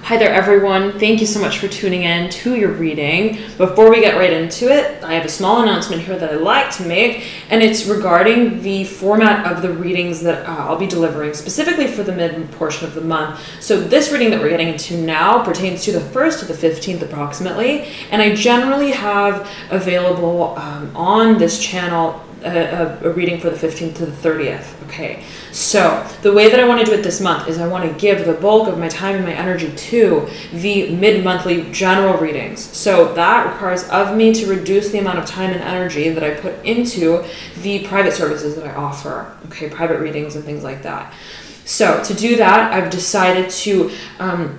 Hi there, everyone. Thank you so much for tuning in to your reading. Before we get right into it, I have a small announcement here that I'd like to make, and it's regarding the format of the readings that I'll be delivering, specifically for the mid portion of the month. So this reading that we're getting into now pertains to the 1st to the 15th approximately, and I generally have available on this channel a reading for the 15th to the 30th. Okay, so the way that I want to do it this month is I want to give the bulk of my time and my energy to the mid-monthly general readings. So that requires of me to reduce the amount of time and energy that I put into the private services that I offer, okay, private readings and things like that. So to do that, I've decided to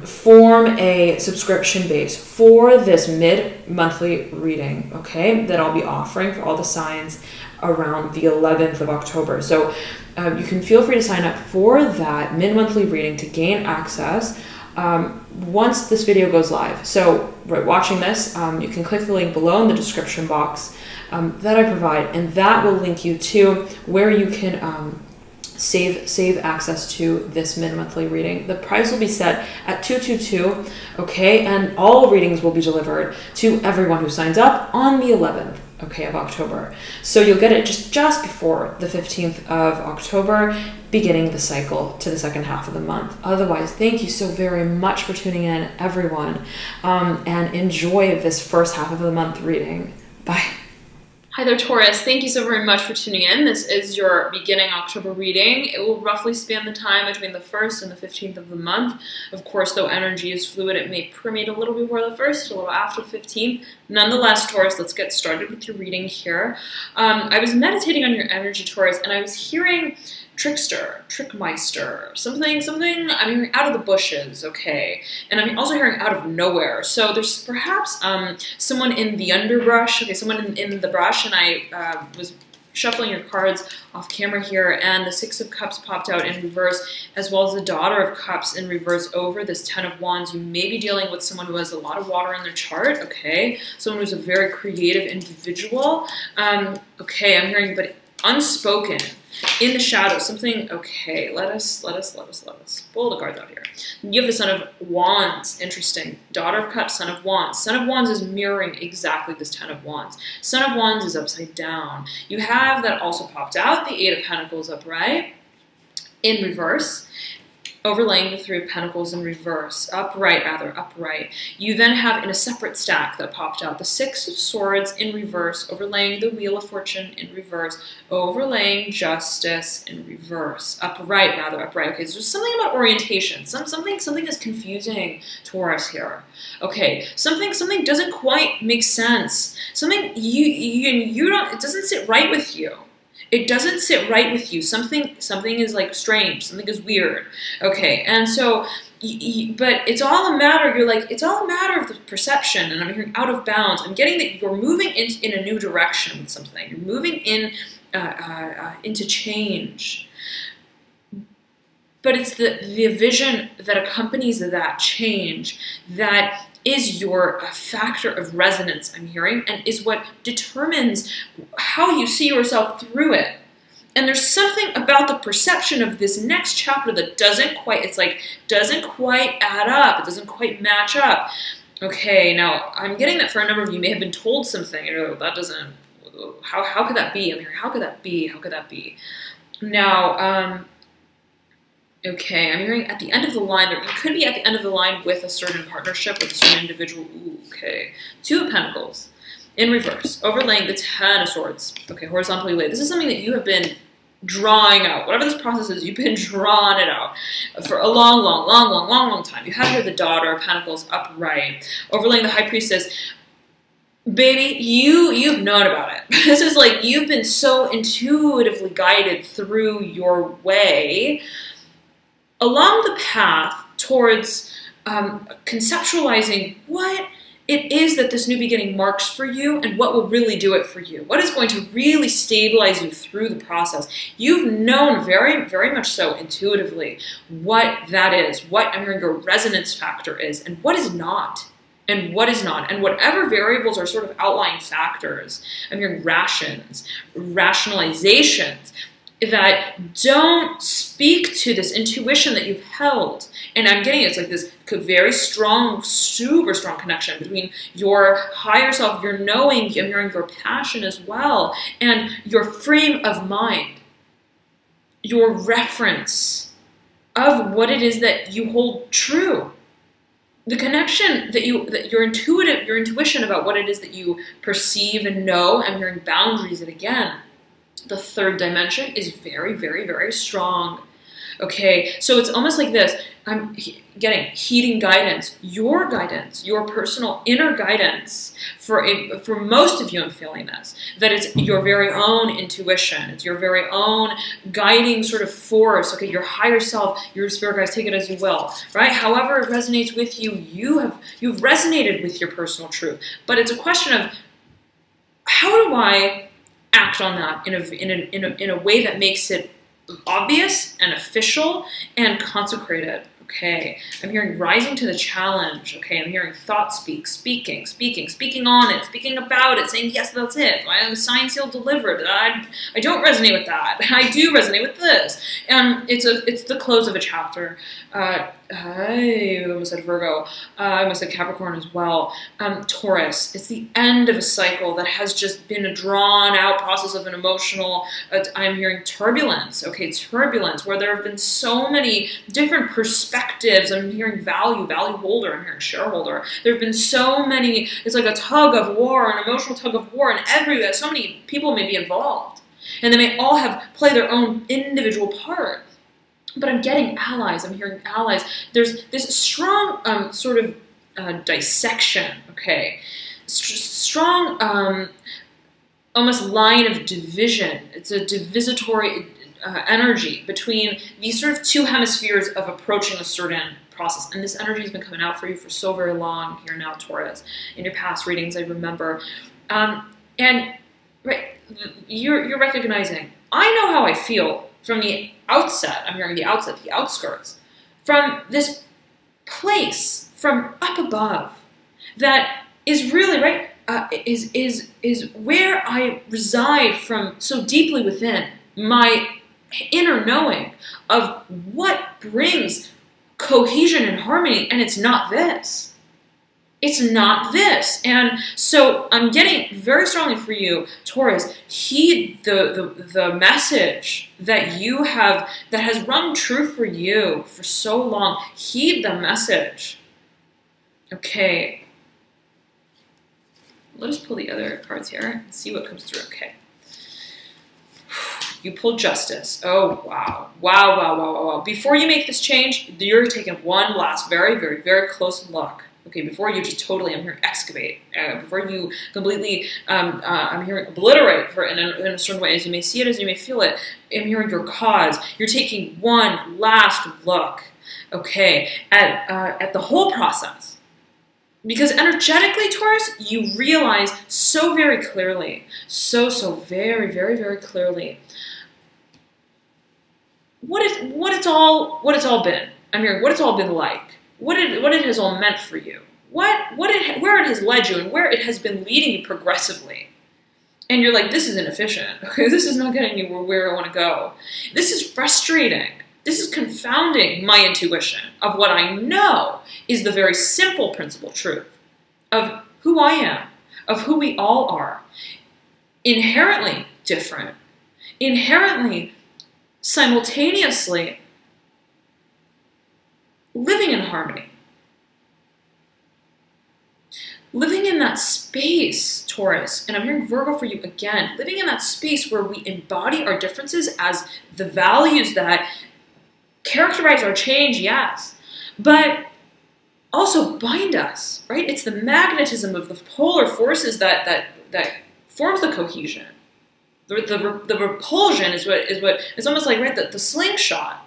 form a subscription base for this mid-monthly reading, okay, that I'll be offering for all the signs around the 11th of October. So you can feel free to sign up for that mid-monthly reading to gain access once this video goes live. So right, watching this, you can click the link below in the description box that I provide, and that will link you to where you can save access to this mid-monthly reading. The price will be set at $222, okay, and all readings will be delivered to everyone who signs up on the 11th, okay, of October. So you'll get it just before the 15th of October, beginning the cycle to the second half of the month. Otherwise, thank you so very much for tuning in, everyone, and enjoy this first half of the month reading. Bye. Hi there, Taurus. Thank you so very much for tuning in. This is your beginning October reading. It will roughly span the time between the 1st and the 15th of the month. Of course, though energy is fluid, it may permeate a little before the 1st, a little after the 15th. Nonetheless, Taurus, let's get started with your reading here. I was meditating on your energy, Taurus, and I was hearing trickster, trickmeister, something, I'm hearing out of the bushes, okay, and I'm also hearing out of nowhere. So there's perhaps someone in the underbrush, okay, someone in the brush, and I was shuffling your cards off camera here, and the Six of Cups popped out in reverse, as well as the Daughter of Cups in reverse over this Ten of Wands. You may be dealing with someone who has a lot of water in their chart, okay, someone who's a very creative individual, okay, I'm hearing, but unspoken, in the shadows, something, okay, let us pull the cards out here. You have the Son of Wands, interesting. Daughter of Cups, Son of Wands. Son of Wands is mirroring exactly this Ten of Wands. Son of Wands is upside down. You have that also popped out, the Eight of Pentacles upright, in reverse, overlaying the Three of Pentacles in reverse, upright. You then have in a separate stack that popped out the Six of Swords in reverse, overlaying the Wheel of Fortune in reverse, overlaying Justice in reverse, upright. Okay, so there's something about orientation. Something is confusing Taurus here. Okay, something doesn't quite make sense. Something you don't, it doesn't sit right with you. It doesn't sit right with you. Something is like strange. Something is weird. Okay, and so, but it's all a matter. You're like, it's all a matter of the perception. And I'm hearing out of bounds. I'm getting that you're moving in a new direction with something. You're moving in into change. But it's the vision that accompanies that change that is your factor of resonance, I'm hearing, and is what determines how you see yourself through it. And there's something about the perception of this next chapter that doesn't quite add up. It doesn't quite match up. Okay, now I'm getting that for a number of you may have been told something. You know, that doesn't, how could that be? I'm hearing, how could that be? How could that be? Now, okay, I'm hearing at the end of the line, you could be at the end of the line with a certain partnership, with a certain individual. Ooh, okay. Two of Pentacles in reverse, overlaying the Ten of Swords. Okay, horizontally laid. This is something that you have been drawing out. Whatever this process is, you've been drawing it out for a long time. You have here the Daughter of Pentacles upright, overlaying the High Priestess. Baby, you've known about it. This is like you've been so intuitively guided through your way along the path towards conceptualizing what it is that this new beginning marks for you and what will really do it for you. What is going to really stabilize you through the process. You've known very, very much so intuitively what that is, what I'm hearing your resonance factor is, and what is not. And what is not, and whatever variables are sort of outlying factors. I'm hearing rations, rationalizations, that don't speak to this intuition that you've held. And I'm getting it's like this very strong, super strong connection between your higher self, your knowing, I'm hearing your passion as well, and your frame of mind, your reference of what it is that you hold true. The connection that your intuition about what it is that you perceive and know, I'm hearing boundaries, and again, the third dimension is very, very, very strong. Okay, so it's almost like this. I'm getting heeding guidance, your personal inner guidance. For most of you, I'm feeling this, that it's your very own intuition. It's your very own guiding sort of force. Okay, your higher self, your spirit guides, take it as you will, right? However it resonates with you, you've resonated with your personal truth. But it's a question of, how do I act on that in a way that makes it obvious and official and consecrated? Okay, I'm hearing rising to the challenge. Okay, I'm hearing thought speaking on it, speaking about it, saying, yes, that's it. I am signed, sealed, delivered. I don't resonate with that. I do resonate with this. And it's the close of a chapter. I almost said Virgo. I almost said Capricorn as well. Taurus. It's the end of a cycle that has just been a drawn-out process of an emotional, I'm hearing turbulence. Okay, turbulence, where there have been so many different perspectives. I'm hearing value holder, I'm hearing shareholder. There have been so many, it's like a tug of war, an emotional tug of war, and so many people may be involved. And they may all play their own individual part. But I'm getting allies, I'm hearing allies. There's this strong sort of dissection, okay? Strong, almost line of division. It's a divisatory energy between these sort of two hemispheres of approaching a certain process. And this energy has been coming out for you for so very long here now, Taurus. In your past readings, I remember. And right, you're recognizing, I know how I feel from the outset. I'm hearing the outset, the outskirts. From this place, from up above, that is really, right, is where I reside from so deeply within my inner knowing of what brings cohesion and harmony, and it's not this. It's not this. And so I'm getting very strongly for you, Taurus, heed the message that you have, that has rung true for you for so long. Heed the message. Okay. Let us pull the other cards here and see what comes through. Okay. You pulled Justice. Oh, wow. Wow, wow, wow, wow, wow. Before you make this change, you're taking one last very, very, very close look. Okay, before you just totally, I'm hearing excavate. Before you completely, I'm hearing obliterate in a certain way, as you may see it, as you may feel it. I'm hearing your cause. You're taking one last look, okay, at the whole process. Because energetically, Taurus, you realize so very clearly, so very, very, very clearly, what it's all been. I'm hearing what it's all been like, what it has all meant for you, where it has led you, and where it has been leading you progressively. And you're like, this is inefficient. Okay, this is not getting you where I want to go. This is frustrating. This is confounding my intuition of what I know is the very simple principle truth of who I am, of who we all are. Inherently different, inherently, simultaneously living in harmony. Living in that space, Taurus, and I'm hearing Virgo for you again, living in that space where we embody our differences as the values that characterize our change, yes, but also bind us, right? It's the magnetism of the polar forces that forms the cohesion. The repulsion is what it's almost like, right, the slingshot.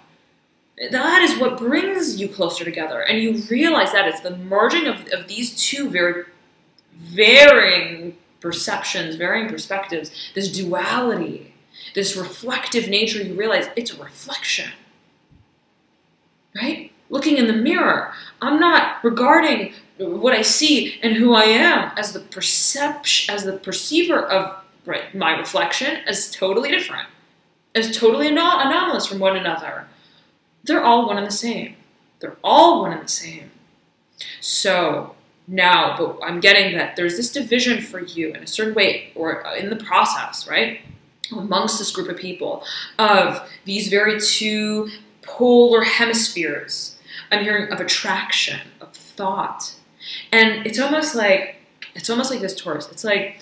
That is what brings you closer together, and you realize that it's the merging of these two very varying perceptions, varying perspectives, this duality, this reflective nature. You realize it's a reflection. Right? Looking in the mirror, I'm not regarding what I see and who I am as the perceiver of, right, my reflection as totally different. as totally anomalous from one another. They're all one and the same. They're all one and the same. So now, but I'm getting that there's this division for you in a certain way, or in the process, right? Amongst this group of people, of these very two polar hemispheres. I'm hearing of attraction, of thought. And it's almost like this, Taurus. It's like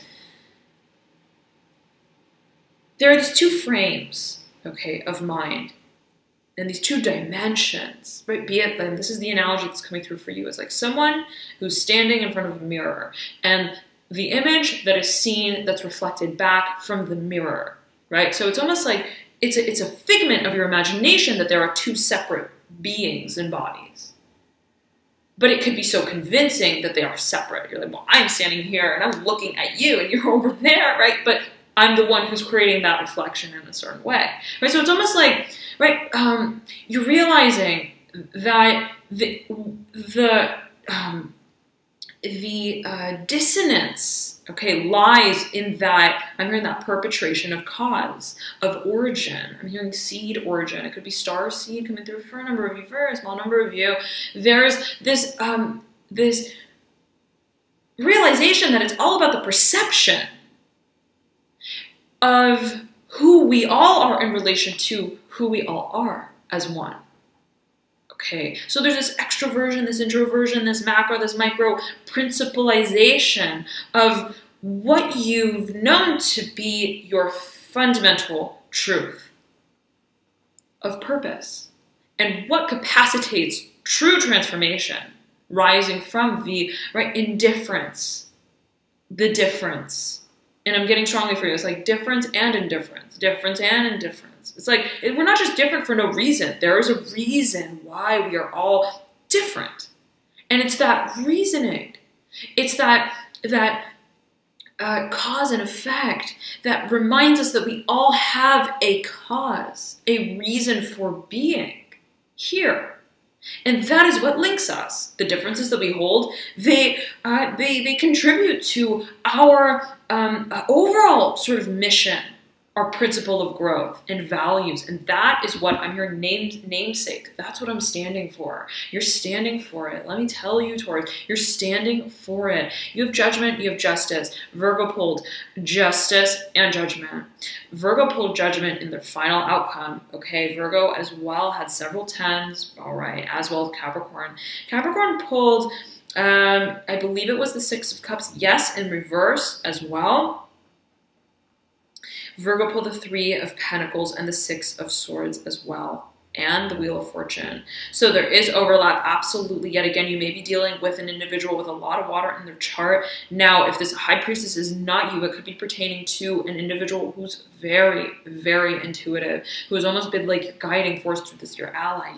there are these two frames, okay, of mind. And these two dimensions, right? Be it, then this is the analogy that's coming through for you. It's like someone who's standing in front of a mirror, and the image that is seen, that's reflected back from the mirror, right? So it's almost like it's a figment of your imagination that there are two separate beings and bodies. But it could be so convincing that they are separate. You're like, well, I'm standing here and I'm looking at you and you're over there, right? But I'm the one who's creating that reflection in a certain way, right? So it's almost like, right, you're realizing that the dissonance, okay, lies in that I'm hearing that perpetration of cause, of origin. I'm hearing seed origin. It could be star seed coming through for a number of you, for a small number of you. There's this this realization that it's all about the perception of who we all are in relation to who we all are as one. Okay, so there's this extroversion, this introversion, this macro, this micro principalization of what you've known to be your fundamental truth of purpose and what capacitates true transformation rising from the indifference, the difference. And I'm getting strongly for you. It's like difference and indifference. Difference and indifference. It's like we're not just different for no reason. There is a reason why we are all different. And it's that reasoning. It's that cause and effect that reminds us that we all have a cause, a reason for being here. And that is what links us. The differences that we hold, they contribute to our overall sort of mission, our principle of growth and values. And that is what I'm hearing, namesake. That's what I'm standing for. You're standing for it. Let me tell you, Taurus, you're standing for it. You have judgment, you have justice. Virgo pulled justice and judgment. Virgo pulled judgment in their final outcome. Okay, Virgo as well had several tens, all right, as well as Capricorn. Capricorn pulled, I believe it was the Six of Cups, yes, in reverse as well. Virgo pulled the Three of Pentacles and the Six of Swords as well, and the Wheel of Fortune. So there is overlap, absolutely. Yet again, you may be dealing with an individual with a lot of water in their chart. Now, if this High Priestess is not you, it could be pertaining to an individual who's very, very intuitive, who has almost been like your guiding force through this, your ally.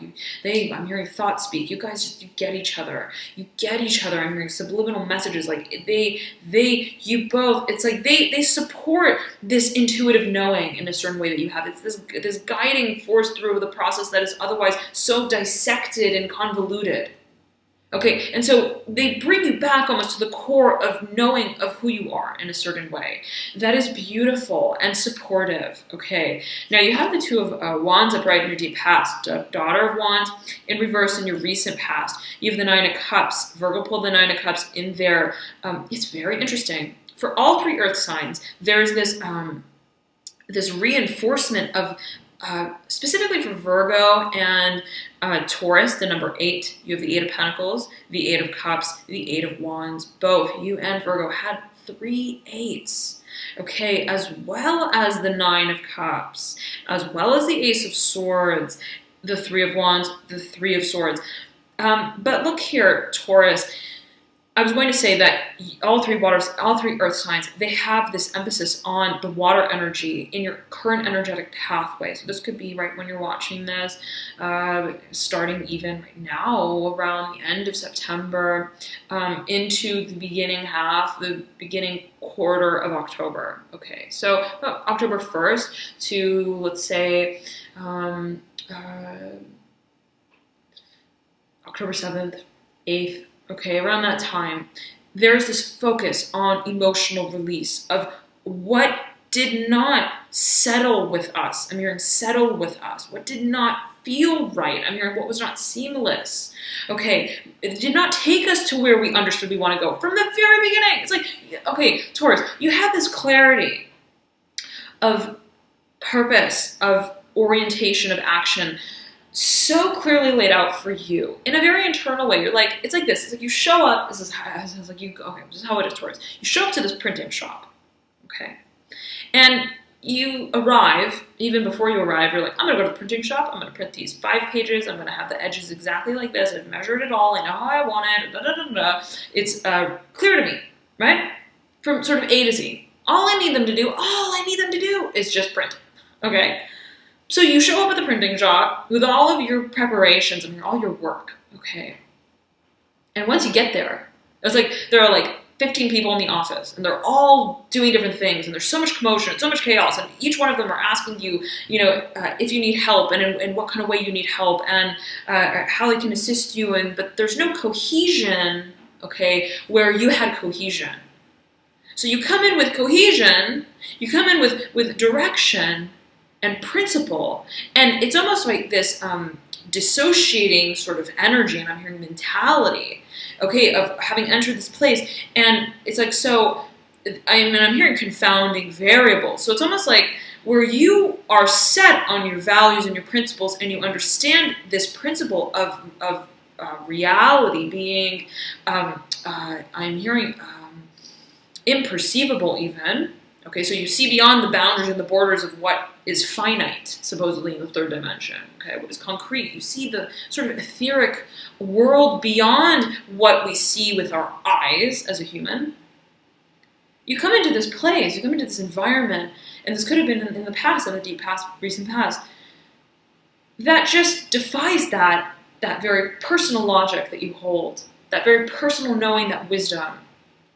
I'm hearing thought speak. You guys you get each other. You get each other. I'm hearing subliminal messages. Like you both, it's like they support this intuitive knowing in a certain way that you have. It's this guiding force through the process that is otherwise so dissected and convoluted. Okay, and so they bring you back almost to the core of knowing of who you are in a certain way. That is beautiful and supportive. Okay, now you have the Two of Wands upright in your deep past, Daughter of Wands in reverse in your recent past. You have the Nine of Cups. Virgo pulled the Nine of Cups in there. It's very interesting. For all three earth signs, there's this this reinforcement of specifically for Virgo and Taurus, the number 8, you have the 8 of Pentacles, the 8 of Cups, the 8 of Wands. Both you and Virgo had 3 8s, okay, as well as the 9 of Cups, as well as the Ace of Swords, the 3 of Wands, the 3 of Swords. But look here, Taurus. I was going to say that all three earth signs, they have this emphasis on the water energy in your current energetic pathway. So this could be right when you're watching this, starting even right now around the end of September, into the beginning quarter of October. Okay, so October 1st to, let's say, October 7th, 8th, okay, around that time, there's this focus on emotional release of what did not settle with us. I'm hearing settle with us. What did not feel right. I'm hearing what was not seamless. Okay, it did not take us to where we understood we want to go from the very beginning. It's like, okay, Taurus, you have this clarity of purpose, of orientation, of action, so clearly laid out for you in a very internal way. You're like, it's like this. It's like you show up. This is like you. Okay, this is how it is, Taurus. You show up to this printing shop, okay, and you arrive. Even before you arrive, you're like, I'm gonna go to the printing shop. I'm gonna print these 5 pages. I'm gonna have the edges exactly like this. I've measured it all. I know how I want it. Da, da, da, da. It's clear to me, right? From sort of A to Z. All I need them to do is just print. Okay. So you show up at the printing shop with all of your preparations and all your work, okay? And once you get there, it's like there are like 15 people in the office, and they're all doing different things, and there's so much commotion, so much chaos, and each one of them are asking you, if you need help, and in what kind of way you need help, and how they can assist you, but there's no cohesion, okay, where you had cohesion. So you come in with cohesion, you come in with direction, and principle, and it's almost like this dissociating sort of energy, and I'm hearing mentality, okay, of having entered this place, and it's like, so, I'm hearing confounding variables, so it's almost like where you are set on your values and your principles, and you understand this principle of reality being, I'm hearing imperceivable even. Okay, so you see beyond the boundaries and the borders of what is finite, supposedly in the 3rd dimension, okay, what is concrete. You see the sort of etheric world beyond what we see with our eyes as a human. You come into this place, you come into this environment, and this could have been in the past, in the deep past, recent past, that just defies that very personal logic that you hold, that very personal knowing, that wisdom,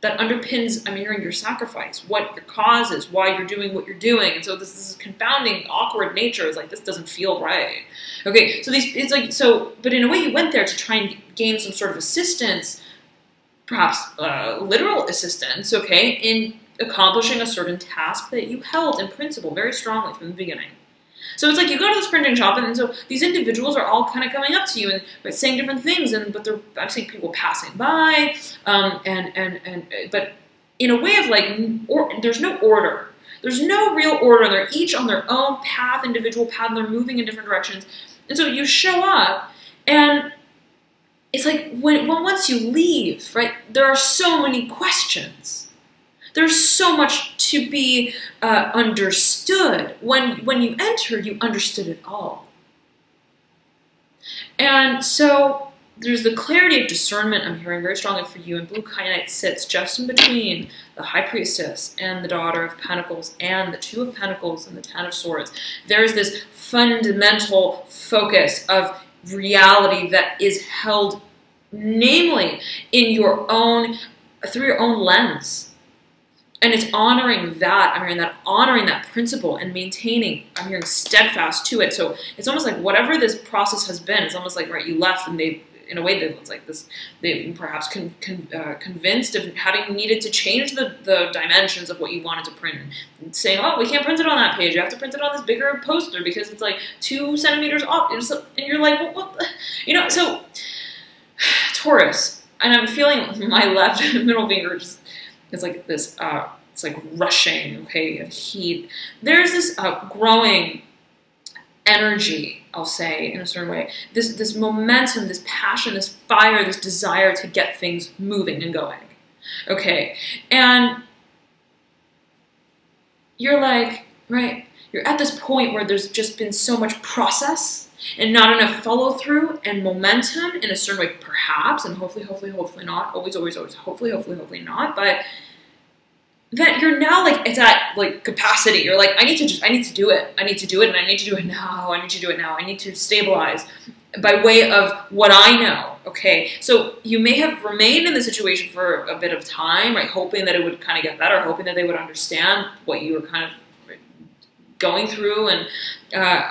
that underpins, I'm hearing, your sacrifice, what your cause is, why you're doing what you're doing. And so this is confounding, awkward nature. It's like, this doesn't feel right. Okay, so it's like, but in a way you went there to try and gain some sort of assistance, perhaps literal assistance, okay, in accomplishing a certain task that you held in principle very strongly from the beginning. So it's like you go to this printing shop, and so these individuals are all kind of coming up to you and saying different things, but I'm seeing people passing by, but in a way of like, there's no order. There's no real order. They're each on their own path, individual path, and they're moving in different directions. And so you show up, and it's like once you leave, right? There are so many questions. There's so much to be understood. When you enter, you understood it all. And so there's the clarity of discernment I'm hearing very strongly for you, and blue kyanite sits just in between the High Priestess and the Daughter of Pentacles and the Two of Pentacles and the Ten of Swords. There's this fundamental focus of reality that is held, namely, in your own, through your own lens. And it's honoring that, I'm hearing that, honoring that principle and maintaining, I'm hearing steadfast to it. So it's almost like whatever this process has been, it's almost like, right, you left and they, in a way, it's like this, they perhaps convinced of having needed to change the dimensions of what you wanted to print. And saying, oh, we can't print it on that page. You have to print it on this bigger poster because it's like 2 centimeters off. And you're like, well, what? So Taurus, and I'm feeling my left middle finger just, it's like this, it's like rushing, okay, of heat. There's this growing energy, I'll say, in a certain way. This momentum, this passion, this fire, this desire to get things moving and going, okay? And you're like, right, you're at this point where there's just been so much process and not enough follow through and momentum in a certain way, perhaps, and hopefully not, always, hopefully not, but that you're now like, it's at like capacity. You're like, I need to do it. I need to do it, and I need to do it now. I need to stabilize by way of what I know, okay? So you may have remained in the situation for a bit of time, right, hoping that it would kind of get better, hoping that they would understand what you were kind of going through and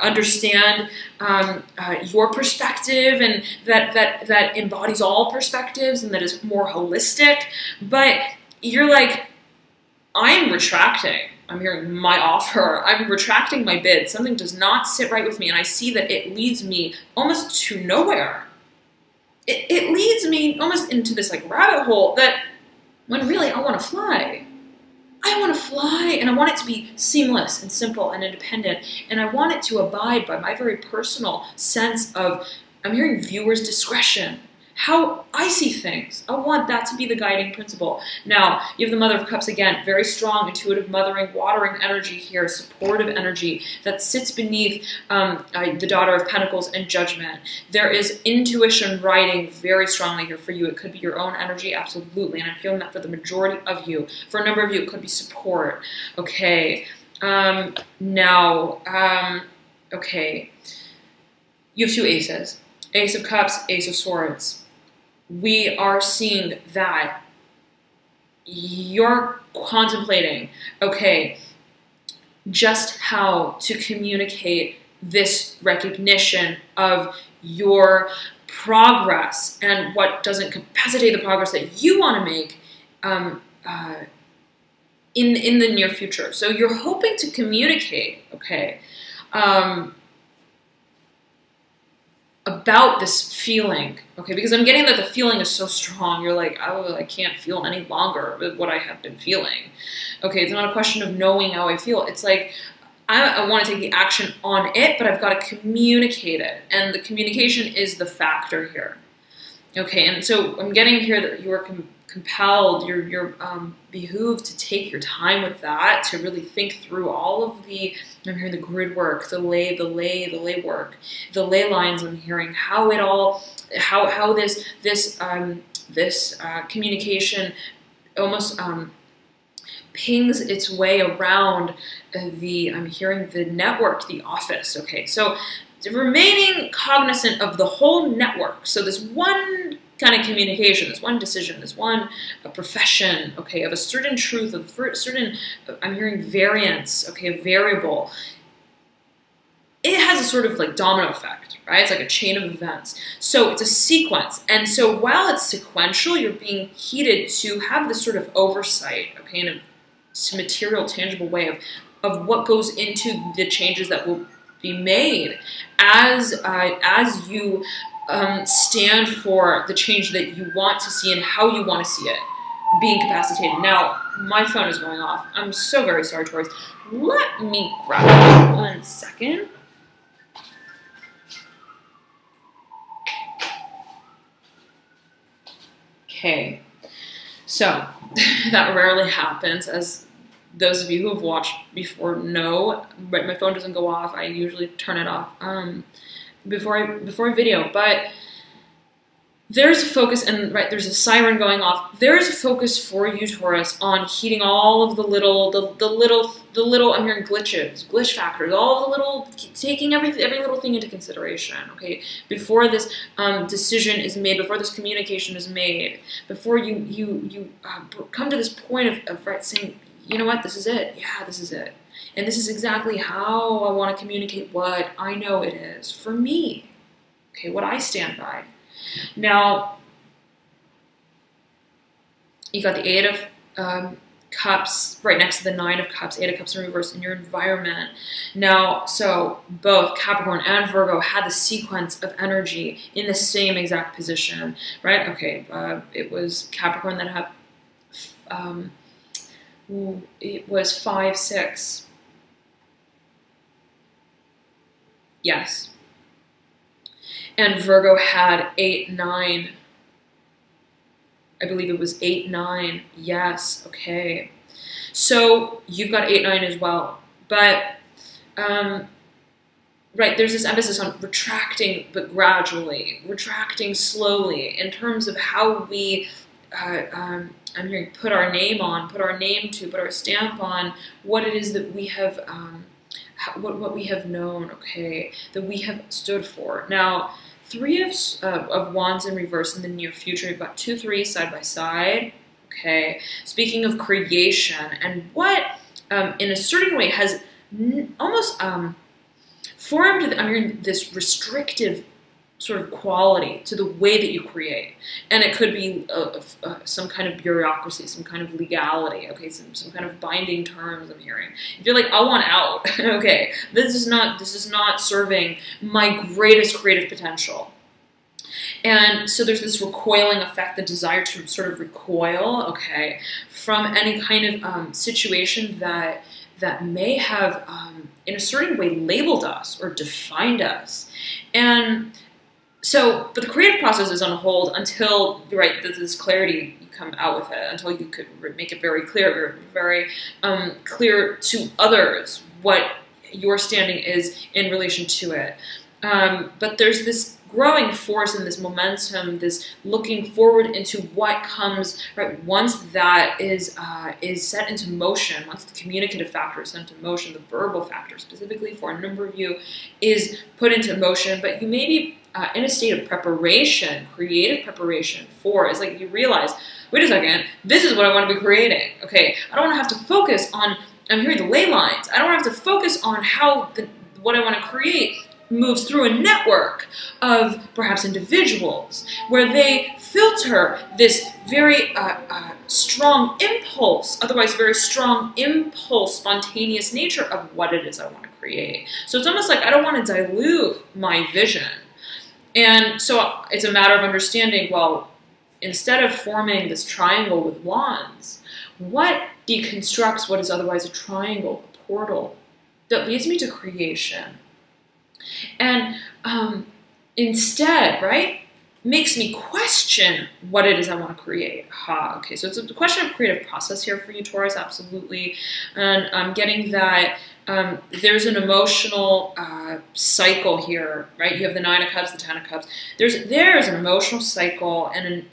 understand your perspective, and that embodies all perspectives and that is more holistic. But you're like, I'm retracting. I'm hearing my offer. I'm retracting my bid. Something does not sit right with me, and I see that it leads me almost to nowhere. It leads me almost into this like rabbit hole that when really I want to fly. I want to fly, and I want it to be seamless and simple and independent, and I want it to abide by my very personal sense of, I'm hearing viewers' discretion, how I see things. I want that to be the guiding principle. Now, you have the Mother of Cups again, very strong, intuitive, mothering, watering energy here, supportive energy that sits beneath the Daughter of Pentacles and Judgment. There is intuition riding very strongly here for you. It could be your own energy, absolutely, and I'm feeling that for the majority of you. For a number of you, it could be support. Okay, okay, you have two aces. Ace of Cups, Ace of Swords. We are seeing that you're contemplating, okay, just how to communicate this recognition of your progress and what doesn't capacitate the progress that you want to make in the near future. So you're hoping to communicate, okay, about this feeling, okay, because I'm getting that the feeling is so strong. You're like, oh, I can't feel any longer with what I have been feeling. Okay, it's not a question of knowing how I feel. It's like, I want to take the action on it, but I've got to communicate it. And the communication is the factor here. Okay, and so I'm getting here that you are compelled, you're behooved to take your time with that, to really think through all of the, I'm hearing the grid work, the lay work, the ley lines. I'm hearing how it all, how this communication almost pings its way around I'm hearing the network, the office. Okay, so remaining cognizant of the whole network. So this one kind of communication, this one decision, this one profession, okay, of a certain truth, of a certain, I'm hearing variance, okay, a variable. It has a sort of like domino effect, right? It's like a chain of events. So it's a sequence. And so while it's sequential, you're being heated to have this sort of oversight, okay, in a material, tangible way of what goes into the changes that will be made as you stand for the change that you want to see and how you want to see it being incapacitated. Now, my phone is going off. I'm so very sorry, Taurus. Let me grab it 1 second. Okay, so that rarely happens, as those of you who have watched before know, but my phone doesn't go off. I usually turn it off before I video, but there's a focus, and right, there's a siren going off. There's a focus for you, Taurus, on heeding all of the little, I'm hearing glitch factors, all the little, taking every little thing into consideration, okay, before this decision is made, before this communication is made, before you come to this point of right, saying, you know what, this is it, yeah, this is it. And this is exactly how I want to communicate what I know it is for me, okay, what I stand by. Now, you got the Eight of Cups right next to the Nine of Cups, Eight of Cups in reverse in your environment. Now, so both Capricorn and Virgo had the sequence of energy in the same exact position, right? Okay, it was Capricorn that had, it was 5, 6. Yes. And Virgo had 8, 9. I believe it was 8, 9. Yes, okay. So you've got 8, 9 as well. But, right, there's this emphasis on retracting, but gradually, retracting slowly in terms of how we, I'm hearing put our name on, put our name to, put our stamp on what it is that we have, what we have known, okay, that we have stood for. Now, 3 of Wands in reverse in the near future. We've got 2 3s side by side. Okay. Speaking of creation and what, in a certain way, has almost formed. I'm hearing this restrictive sort of quality to the way that you create. And it could be some kind of bureaucracy, some kind of legality, okay, some kind of binding terms I'm hearing. If you're like, I want out, okay, this is not serving my greatest creative potential. And so there's this recoiling effect, the desire to sort of recoil, okay, from any kind of situation that may have, in a certain way, labeled us or defined us. And so, but the creative process is on hold until, right, this clarity, you come out with it, until you could make it very clear, very clear to others what your standing is in relation to it. But there's this growing force and this momentum, this looking forward into what comes, right, once that is set into motion, once the communicative factor is set into motion, the verbal factor specifically for a number of you is put into motion, but you may be in a state of preparation, creative preparation for, it's like you realize, wait a second, this is what I want to be creating, okay? I don't want to have to focus on, I'm hearing the ley lines, I don't want to have to focus on how what I want to create moves through a network of perhaps individuals where they filter this very strong impulse, otherwise very strong impulse, spontaneous nature of what it is I want to create. So it's almost like I don't want to dilute my vision. And so it's a matter of understanding, well, instead of forming this triangle with wands, what deconstructs what is otherwise a triangle, a portal, that leads me to creation? And instead, right, makes me question what it is I want to create. Okay, so it's a question of creative process here for you, Taurus, absolutely. And I'm getting that there's an emotional cycle here, right? You have the Nine of Cups, the Ten of Cups. There's an emotional cycle, and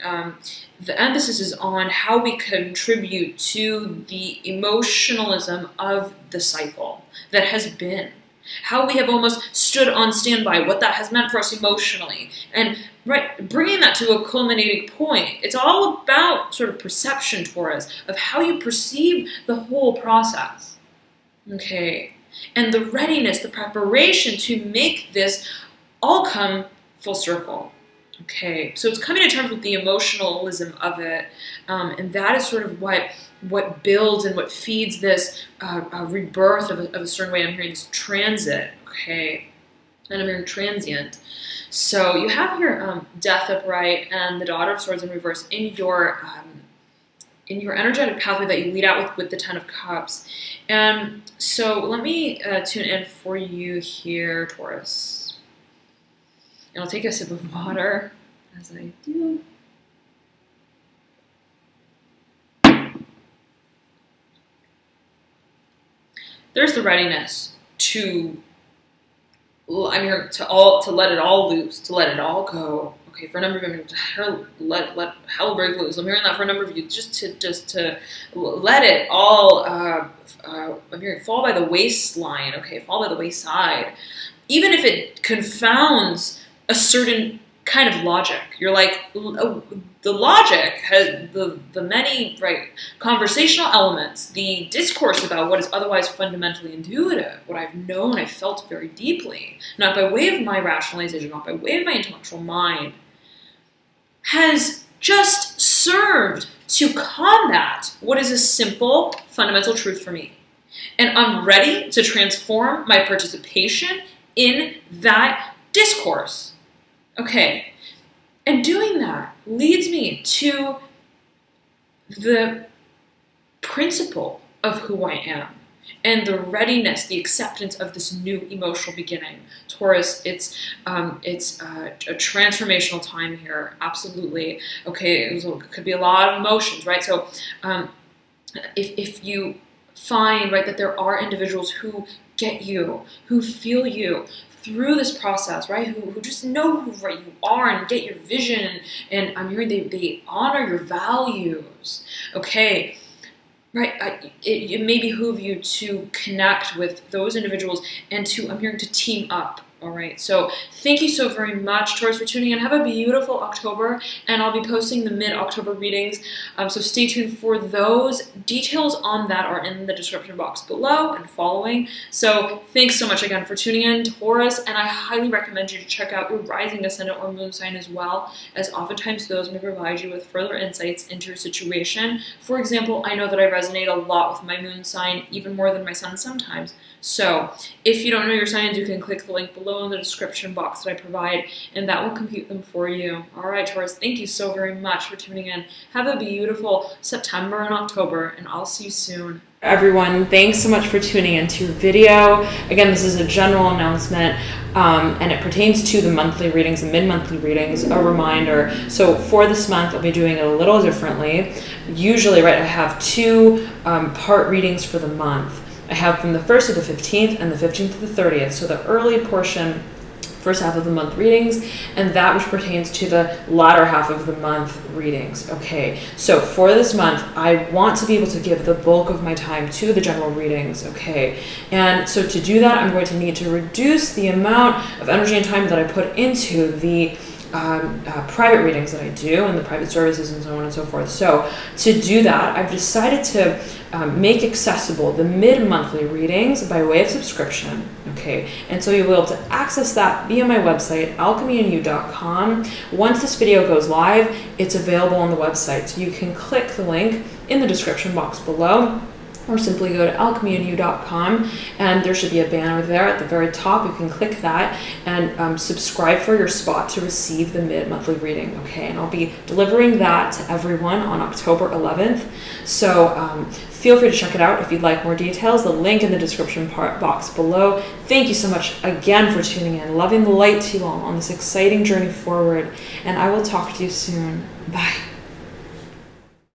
the emphasis is on how we contribute to the emotionalism of the cycle that has been. How we have almost stood on standby, what that has meant for us emotionally, and right, bringing that to a culminating point. It's all about sort of perception for us of how you perceive the whole process, okay, and the readiness, the preparation to make this all come full circle. Okay, so it's coming to terms with the emotionalism of it, and that is sort of what builds and what feeds this rebirth of a certain way. I'm hearing this transit, okay, and I'm hearing transient. So you have your Death upright and the Daughter of Swords in reverse in your energetic pathway that you lead out with the Ten of Cups. And so let me tune in for you here, Taurus. And I'll take a sip of water as I do. There's the readiness to, I'm here to let it all loose, to let it all go. Okay, for a number of you, let hell break loose. I'm hearing that for a number of you, just to let it all. I'm hearing fall by the waistline. Okay, fall by the wayside, even if it confounds a certain kind of logic. You're like, the logic has the many, right, conversational elements, the discourse about what is otherwise fundamentally intuitive, what I've known, I've felt very deeply, not by way of my rationalization, not by way of my intellectual mind, has just served to combat what is a simple, fundamental truth for me. And I'm ready to transform my participation in that discourse. Okay, and doing that leads me to the principle of who I am and the readiness, the acceptance of this new emotional beginning. Taurus, it's a transformational time here, absolutely. Okay, it could be a lot of emotions, right? So if you find, right, that there are individuals who get you, who feel you, through this process, right, who just know who right you are and get your vision, and I'm hearing they honor your values, okay, right, it may behoove you to connect with those individuals and to, I'm hearing, to team up, All right, so thank you so very much, Taurus, for tuning in. Have a beautiful October, and I'll be posting the mid-October readings, so stay tuned for those. Details on that are in the description box below and following. So thanks so much again for tuning in, Taurus, and I highly recommend you to check out your rising, ascendant, or moon sign as well, as oftentimes those may provide you with further insights into your situation. For example, I know that I resonate a lot with my moon sign, even more than my sun sometimes. So if you don't know your signs, you can click the link below in the description box that I provide, and that will compute them for you. All right, Taurus, thank you so very much for tuning in. Have a beautiful September and October, and I'll see you soon. Everyone, thanks so much for tuning into your video. Again, this is a general announcement, and it pertains to the monthly readings and mid-monthly readings. A reminder, so for this month, I'll be doing it a little differently. Usually, right, I have two part readings for the month. I have from the 1st to the 15th and the 15th to the 30th. So the early portion, first half of the month readings, and that which pertains to the latter half of the month readings. Okay, so for this month, I want to be able to give the bulk of my time to the general readings. Okay, and so to do that, I'm going to need to reduce the amount of energy and time that I put into the private readings that I do and the private services and so on and so forth. So to do that, I've decided to make accessible the mid-monthly readings by way of subscription. Okay, and so you'll be able to access that via my website, alchemyandyou.com. Once this video goes live, it's available on the website. So you can click the link in the description box below, or simply go to alchemyandyou.com, and there should be a banner there at the very top. You can click that and subscribe for your spot to receive the mid-monthly reading. Okay, and I'll be delivering that to everyone on October 11th. So feel free to check it out if you'd like more details. The link in the description box below. Thank you so much again for tuning in. Loving the light to you all on this exciting journey forward, and I will talk to you soon. Bye.